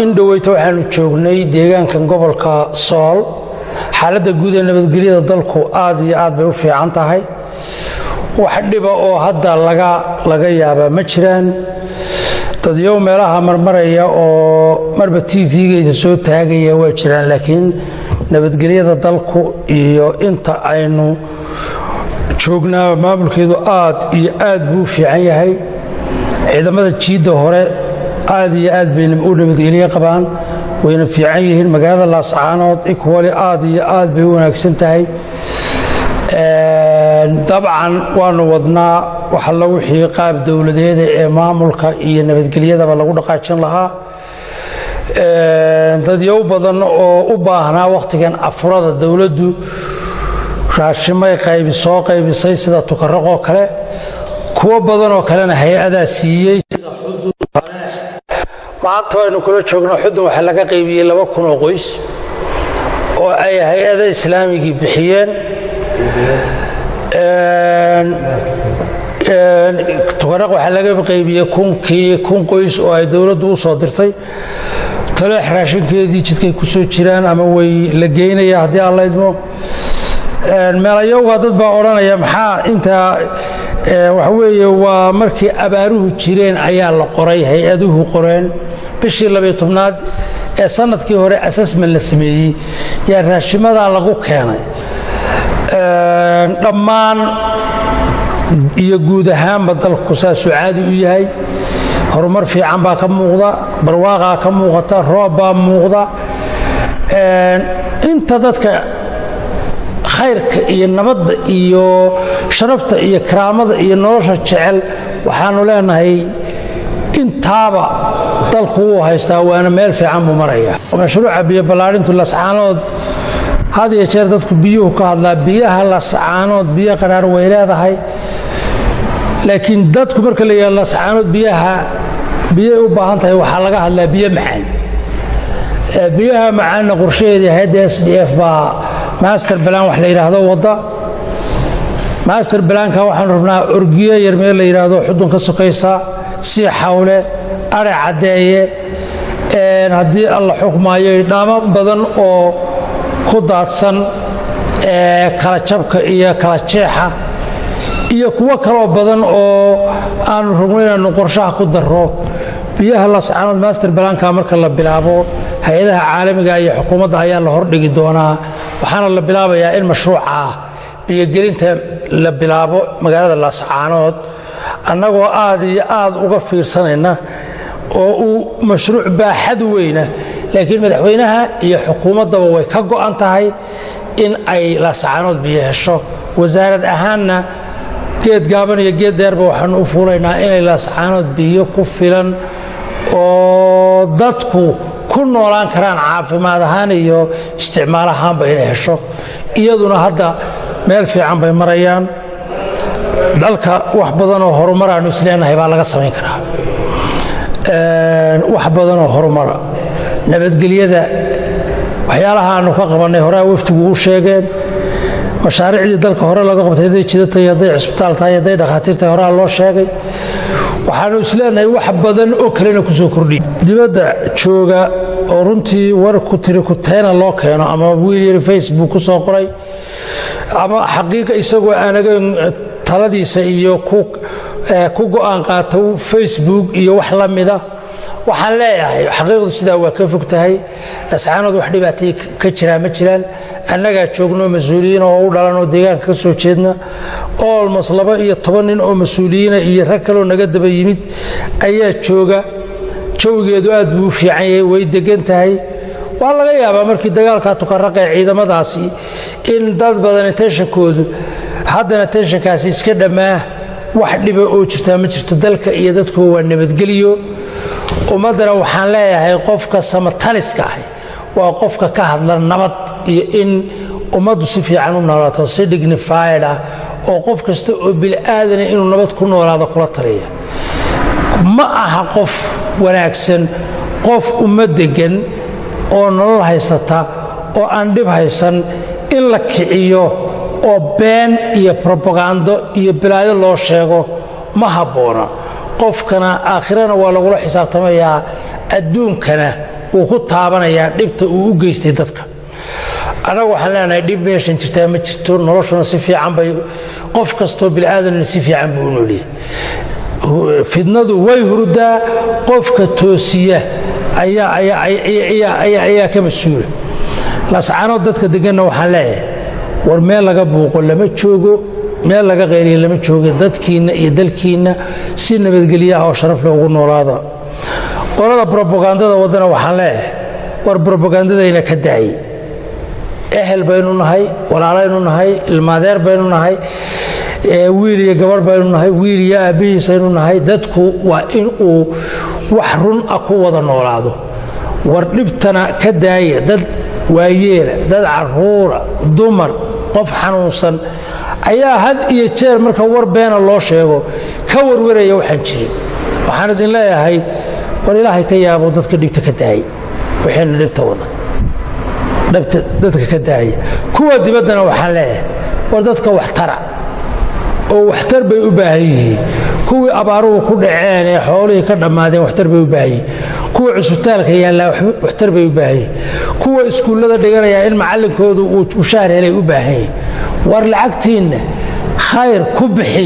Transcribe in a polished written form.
in dhaweyto waxaanu joognay deegaankan gobolka Sool xaaladda guud ee nabadgelyada dalku aad iyo aad bay u fiican tahay wax dhiba oo hadda laga yaaba ma jiraan dad yow meelaha marmaraya oo marba TV-ga soo taagaya waa jiraan laakiin nabadgelyada dalku iyo inta aynu joognaa maamulkeedu aad iyo aad buu fiican yahay ciidamada jiida hore aad iyo aad bay u nabadgelyo qabaan wayna fiican yihiin magaalada Laascaanood equally aad iyo aad bay wanaagsan tahay dabcan waanu wadnaa waxa lagu xigay qaab dawladeed ee maamulka iyo nabadgelyada lagu dhaqaajin lahaa dad yow badan oo u baahnaa waqtigan afurada dawladdu raashimay qaybisay sida Tuko-Raq oo kale kuwa badan oo kalena hay'adaha siiyay sida maanta aynu kula joogno xudun waxa laga qaybiyay 2,000 oo qoys oo ay hay'adaha islaamiga bixiyeen Tuko-Raq waxa laga qaybiyay 1,000 qoys oo ay dawladdu u soo dirtay talo raashinkeedii jidkay ku soo jiraan ama way la geynaya hadii alla idmo meelayoga dad baa oranaya maxaa inta waxa weeye waa markii abaaruhu jireen ayaa la qoray hay'aduhu qoreen bishii 12aad ee sanadkii hore assessment la sameeyay yaa raashimada lagu keenay dhammaan iyo guud ahaan dalku saasoo caadi u yahay horumar fiican baa ka muuqda barwaaqa ka muuqata roob baa muuqda inta dadka khayrka iyo nabadda iyo sharafta iyo karaamada iyo nolosha jecel waxaanu leenahay intaaba dalku uu haystaa waana meel fiican buu maraya mashruuca biyo balaarintu Laascaanood hadiya jeer dadku biyuhu ka hadlaa biyaha Laascaanood biyo qaraar way leedahay laakiin dadku marka la yiraahdo Laascaanood biyo u baahan tahay waxa laga hadlaa biyo macaan biyaha macaan qorsheedii hay'adda SDF baa master plan wax la yiraahdo wada master plan-ka waxaan rabnaa orgiyo yar meel la yiraahdo xudun ka sokaysa si xawle ara cadeeye hadii alla xukmaayo dhaama badan oo ku daadsan kala jabka iyo kala jeexa iyo kuwa kale badan oo aan rugmayno qorshaha ku daro biyaha Laascaanood master plan-ka marka la bilaabo hay'adaha caalamiga iyo xukuumadda ayaa la hordhigi doonaa waxaana la bilaabayaa in mashruuca biyo gelinta la bilaabo magaalada Laascaanood annagoo aad iyo aad uga fiirsanayna oo uu mashruuc baaxad weyn laakiin madaxweynaha iyo xukuumadda way ka go'an tahay in ay Laascaanood biyo hesho wasaarad ahaanna geed gaaban iyo geed dheerba waxaan u fuulaynaa inay Laascaanood biyo ku filan oo dadku ku noolaan karaan caafimaad ahaan iyo isticmaal ahaanba inay hesho iyaduna hadda meel fiican bay marayaan dalka wax badan oo horumar aanu isleenahay baa laga sameyn karaa wax badan oo horumar nabadgelyada waxyaalaha aanu ka qabanay hore waftigu u sheegeen mashaariicdii dalka hore laga qabtay jidadka iyo isbitaalka iyo dhakhaatiirta hore loo sheegay waxaanu isleenahay wax badan oo kalena ku soo kordhi dibadda jooga oo runtii war ku tiri ku teena loo keeno ama wiil Facebook ku soo qoray ama xaqiiqa isagoo aanaga taladiisa iyo ku go'aan qaato Facebook iyo wax la mida waxaan leeyahay xaqiiqdu sidaa waa ka fogtahay Laascaanood wax dhibaatay ka jira ma jiraan annaga joogno mas'uuliyiin oo u dhalan oo deegaanka ka soo jeedna almost 12 nin oo mas'uuliyiin iyo rag kale oo naga daba yimid ayaa jooga joogeedu aad buu fiican yahay way degan tahay waa laga yaabaa markii dagaalka Tuko-Raq ee ciidamadaasi in dad badan tensionkoodu haddana tensionkaasi iska dhamaa wax dhiba oo jirta ma jirto dalka iyo dadku waa nabadgeliyo ummadana waxaan leeyahay qofka samataliska ah waa qofka ka hadla nabad iyo in ummaddu si fiican u noolaato si dignified oo qof kasta oo bil aadan inuu nabad ku noolaado kula taliya ma aha qof wanaagsan qof ummad degan oo nolol haysata oo aan dhib haysan in la kiciyo oo been iyo propaganda iyo bilaayo loo sheego ma habboona qofkana aakhirana waa lagu xisaabtamayaa adduunkana uu ku taabanayaa dhibta uu u geystay dadka anagu waxaan leenahay dhib meeshan jirtaa ma jirto noloshuna si fiican bay qof kastoo bilaadan si fiican buu u noolyahay fidnadu way hurdaa qofka toosiya ayaa ka mas'uula Laascaanood dadka deganna waxaan leeyahay war meel laga buuqo lama joogo meel laga qeyliyo lama joogo dadkiina iyo dalkiina si nabadgelyo oo sharaf leh ugu noolaada qolada propagandada wadana waxaan leeyahay war propagandadayna ka daayay ehel baynu nahay walaalaynu nahay ilmaadeer baynu nahay wiil iyo gabar baynu nahay wiil iyo aabihiisaynu nahay dadku waa in uu wax run ah ku wada noolaado war dhibtana ka daaya dad waayeela dad caruura dumar qof xanuunsan ayaa had iyo jeer marka war beena loo sheego ka warwaraya waxaan jirin waxaan idin leeyahay war ilaahay ka yaabo dadka dhibta ka daayay waxayna dhibta wada dadka ka daaya kuwa dibaddana waxaan leeyahay war dadka wax tara oo waxtar bay u baahan yihiin kuwii abaaruhu ku dhaceen ee xoolihii ka dhammaadeen waxtar bay u baahan yihiin kuwa cusubtaalka yaallaa waxtar bay u baahan yihiin kuwa iskuullada dhiganaya in macallinkoodu uu mushaar helay u baahan yihiin war lacagtiinna khayr ku bixi